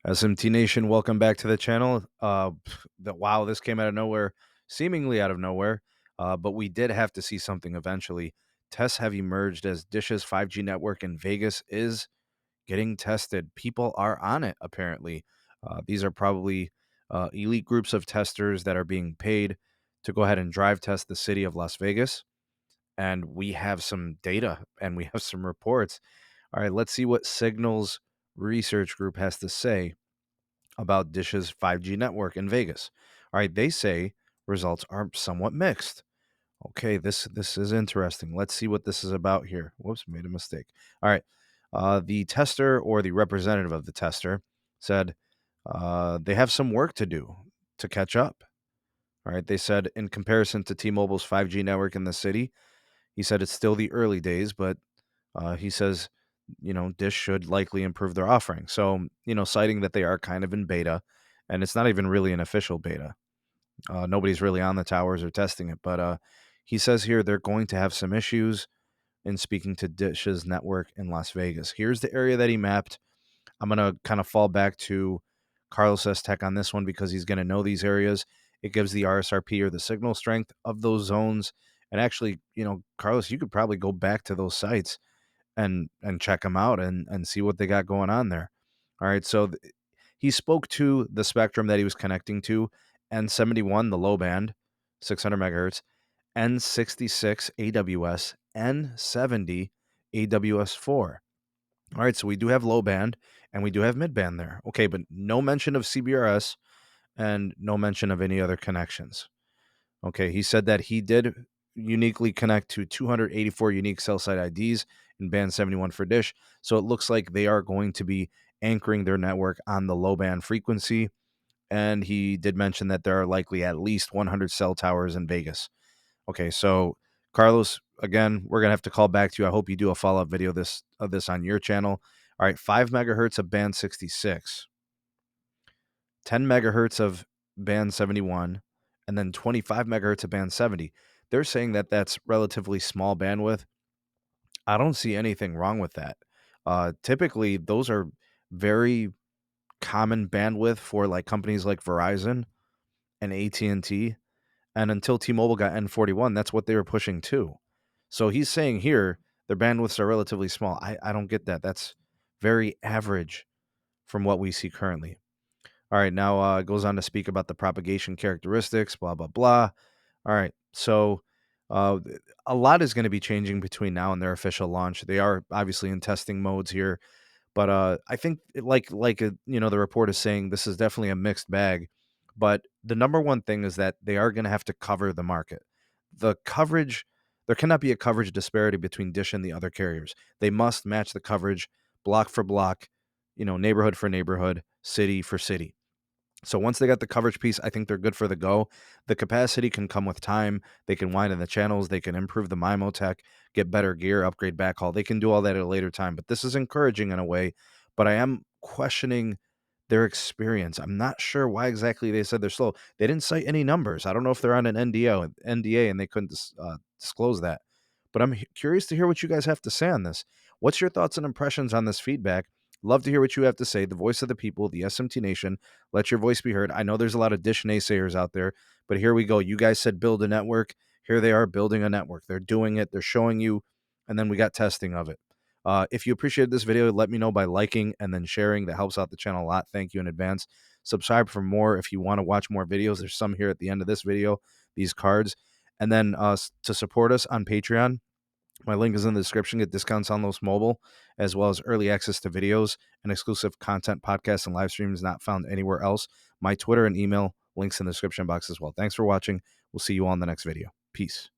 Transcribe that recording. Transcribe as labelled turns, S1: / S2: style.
S1: SMT Nation, welcome back to the channel. Wow, this came out of nowhere, seemingly out of nowhere, but we did have to see something eventually. Tests have emerged as Dish's 5G network in Vegas is getting tested. People are on it, apparently. These are probably elite groups of testers that are being paid to go ahead and drive test the city of Las Vegas. And we have some data and we have some reports. All right, let's see what Signals Research Group has to say about Dish's 5G network in Vegas. All right, they say results are somewhat mixed. Okay, this is interesting. Let's see what this is about here. Whoops, made a mistake. All right, the tester or the representative of the tester said they have some work to do to catch up. All right, they said in comparison to T-Mobile's 5G network in the city, he said it's still the early days, but he says, Dish should likely improve their offering. So, citing that they are kind of in beta, and it's not even really an official beta. Nobody's really on the towers or testing it, but he says here they're going to have some issues in speaking to Dish's network in Las Vegas. Here's the area that he mapped. I'm going to kind of fall back to Carlos S. Tech on this one because he's going to know these areas. It gives the RSRP or the signal strength of those zones. And actually, Carlos, you could probably go back to those sites and check them out and see what they got going on there. All right, so he spoke to the spectrum that he was connecting to, N71, the low band, 600 megahertz, N66 AWS, N70 AWS4. All right, so we do have low band and we do have mid band there. Okay, but no mention of CBRS and no mention of any other connections. Okay, he said that he did uniquely connect to 284 unique cell site IDs in band 71 for Dish. So it looks like they are going to be anchoring their network on the low band frequency. And he did mention that there are likely at least 100 cell towers in Vegas. Okay, so Carlos, again, we're gonna have to call back to you. I hope you do a follow up video of this on your channel. All right, 5 megahertz of band 66, 10 megahertz of band 71, and then 25 megahertz of band 70. They're saying that that's relatively small bandwidth. I don't see anything wrong with that. Typically, those are very common bandwidth for like companies like Verizon and AT&T. And until T-Mobile got N41, that's what they were pushing too. So he's saying here their bandwidths are relatively small. I don't get that. That's very average from what we see currently. All right, now it goes on to speak about the propagation characteristics, blah, blah, blah. All right, so uh, a lot is going to be changing between now and their official launch. They are obviously in testing modes here, but I think the report is saying this is definitely a mixed bag. But the number one thing is that they are going to have to cover the market. The coverage, there cannot be a coverage disparity between Dish and the other carriers. They must match the coverage block for block, neighborhood for neighborhood, city for city. So once they got the coverage piece, I think they're good for the go. The capacity can come with time. They can wind in the channels. They can improve the MIMO tech, get better gear, upgrade backhaul. They can do all that at a later time. But this is encouraging in a way. But I am questioning their experience. I'm not sure why exactly they said they're slow. They didn't cite any numbers. I don't know if they're on an NDA and they couldn't disclose that. But I'm curious to hear what you guys have to say on this. What's your thoughts and impressions on this feedback? Love to hear what you have to say. The voice of the people, the SMT Nation. Let your voice be heard. I know there's a lot of Dish naysayers out there, but here we go. You guys said build a network. Here they are building a network. They're doing it. They're showing you, and then we got testing of it. If you appreciated this video, let me know by liking and then sharing. That helps out the channel a lot. Thank you in advance. Subscribe for more if you want to watch more videos. There's some here at the end of this video, these cards. And then to support us on Patreon, my link is in the description. Get discounts on those mobile, as well as early access to videos and exclusive content, podcasts, and live streams not found anywhere else. My Twitter and email links in the description box as well. Thanks for watching. We'll see you all in the next video. Peace.